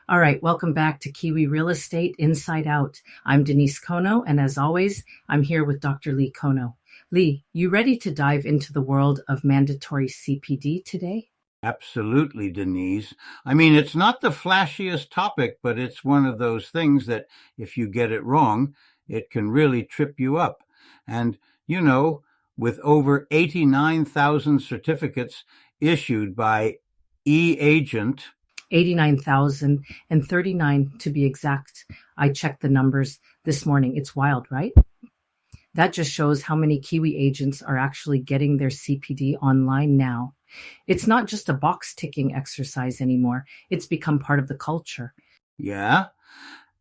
All right, welcome back to Kiwi Real Estate Inside Out. I'm Denise Kono, and as always, I'm here with Dr. Lee Kono. Lee, you ready to dive into the world of mandatory CPD today? Absolutely, Denise. I mean, it's not the flashiest topic, but it's one of those things that if you get it wrong, it can really trip you up. And, you know, with over 89,000 certificates issued by e-agent, 89,039 to be exact. I checked the numbers this morning. It's wild, right? That just shows how many Kiwi agents are actually getting their CPD online now. It's not just a box ticking exercise anymore. It's become part of the culture. yeah.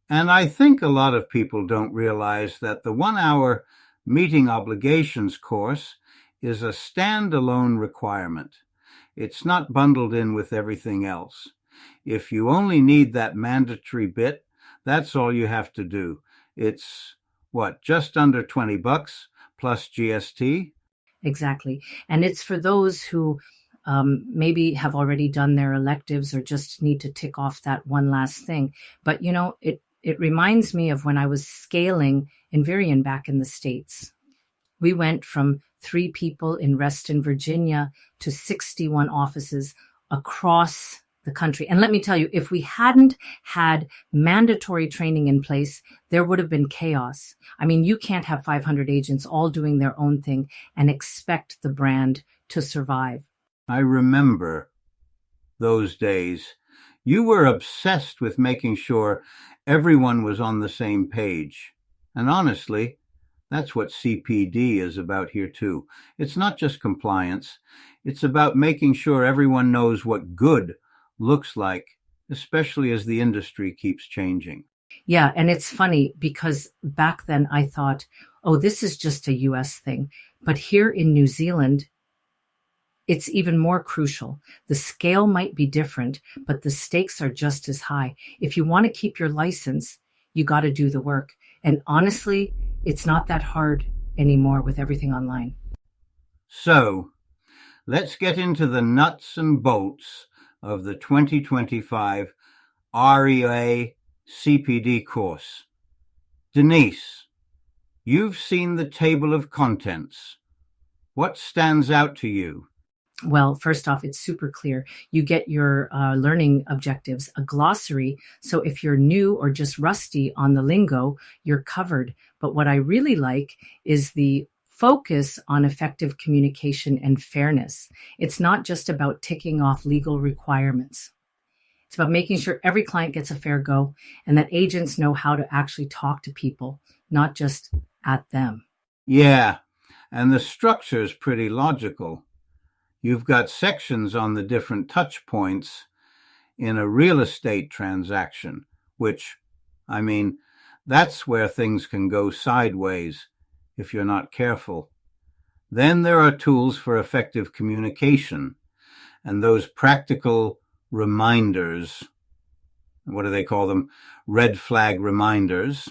And I think a lot of people don't realize that the 1 hour meeting obligations course is a standalone requirement. It's not bundled in with everything else. If you only need that mandatory bit, that's all you have to do. It's just under $20 plus GST? Exactly. And it's for those who maybe have already done their electives or just need to tick off that one last thing. But, it reminds me of when I was scaling in Varian back in the States. We went from 3 people in Reston, Virginia to 61 offices across the country. And let me tell you, if we hadn't had mandatory training in place, there would have been chaos. I mean, you can't have 500 agents all doing their own thing and expect the brand to survive. I remember those days. You were obsessed with making sure everyone was on the same page. And honestly, that's what CPD is about here too. It's not just compliance. It's about making sure everyone knows what good looks like, especially as the industry keeps changing. Yeah, and it's funny because back then I thought, oh, this is just a US thing. But here in New Zealand, it's even more crucial. The scale might be different, but the stakes are just as high. If you want to keep your license, you got to do the work. And honestly, it's not that hard anymore with everything online. So, let's get into the nuts and bolts of the 2025 REA CPD course. Denise, you've seen the table of contents. What stands out to you? Well, first off, it's super clear. You get your learning objectives, a glossary. So if you're new or just rusty on the lingo, you're covered. But what I really like is the focus on effective communication and fairness. It's not just about ticking off legal requirements. It's about making sure every client gets a fair go and that agents know how to actually talk to people, not just at them. Yeah, and the structure is pretty logical. You've got sections on the different touch points in a real estate transaction, which, that's where things can go sideways if you're not careful. Then there are tools for effective communication and those practical reminders. What do they call them? Red flag reminders.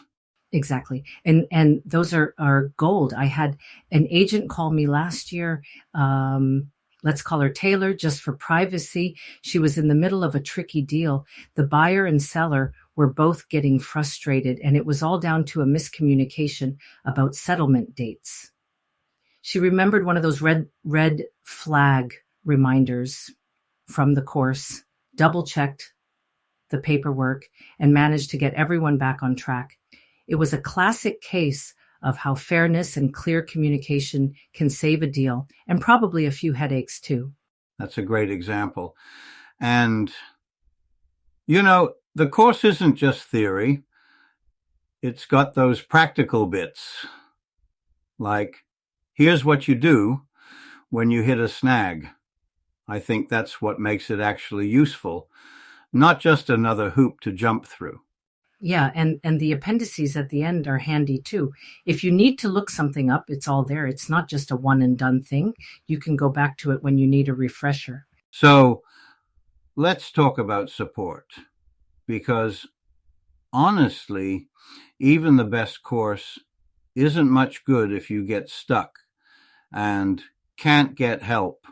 Exactly. And those are gold. I had an agent call me last year. Let's call her Taylor, just for privacy. She was in the middle of a tricky deal. The buyer and seller were both getting frustrated, and it was all down to a miscommunication about settlement dates. She remembered one of those red flag reminders from the course, double-checked the paperwork, and managed to get everyone back on track. It was a classic case of how fairness and clear communication can save a deal, and probably a few headaches too. That's a great example. And, the course isn't just theory. It's got those practical bits. Like, here's what you do when you hit a snag. I think that's what makes it actually useful, not just another hoop to jump through. Yeah, and the appendices at the end are handy too. If you need to look something up, it's all there. It's not just a one and done thing. You can go back to it when you need a refresher. So let's talk about support, because honestly, even the best course isn't much good if you get stuck and can't get help.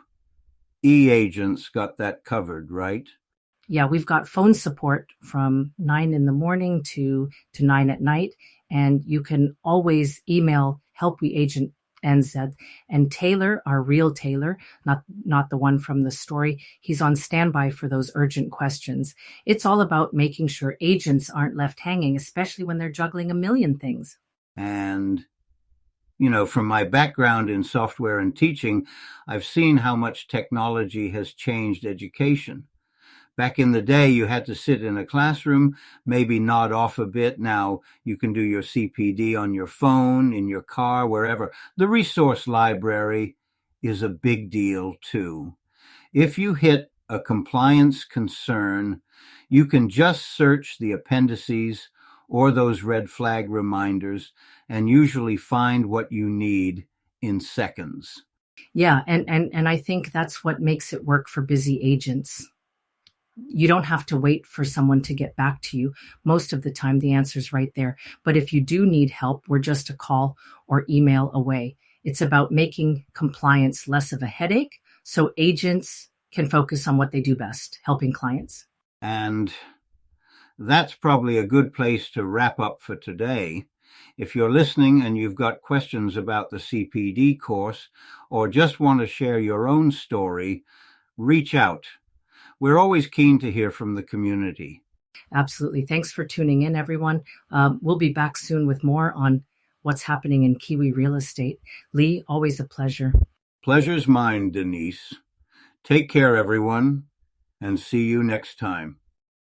E-agents got that covered, right? Yeah, we've got phone support from 9 in the morning to 9 at night. And you can always email helpweagent NZ. And Taylor, our real Taylor, not the one from the story, he's on standby for those urgent questions. It's all about making sure agents aren't left hanging, especially when they're juggling a million things. And from my background in software and teaching, I've seen how much technology has changed education. Back in the day, you had to sit in a classroom, maybe nod off a bit. Now you can do your CPD on your phone, in your car, wherever. The resource library is a big deal too. If you hit a compliance concern, you can just search the appendices or those red flag reminders and usually find what you need in seconds. Yeah, and I think that's what makes it work for busy agents. You don't have to wait for someone to get back to you. Most of the time, the answer's right there. But if you do need help, we're just a call or email away. It's about making compliance less of a headache so agents can focus on what they do best, helping clients. And that's probably a good place to wrap up for today. If you're listening and you've got questions about the CPD course or just want to share your own story, reach out. We're always keen to hear from the community. Absolutely. Thanks for tuning in, everyone. We'll be back soon with more on what's happening in Kiwi real estate. Lee, always a pleasure. Pleasure's mine, Denise. Take care, everyone, and see you next time.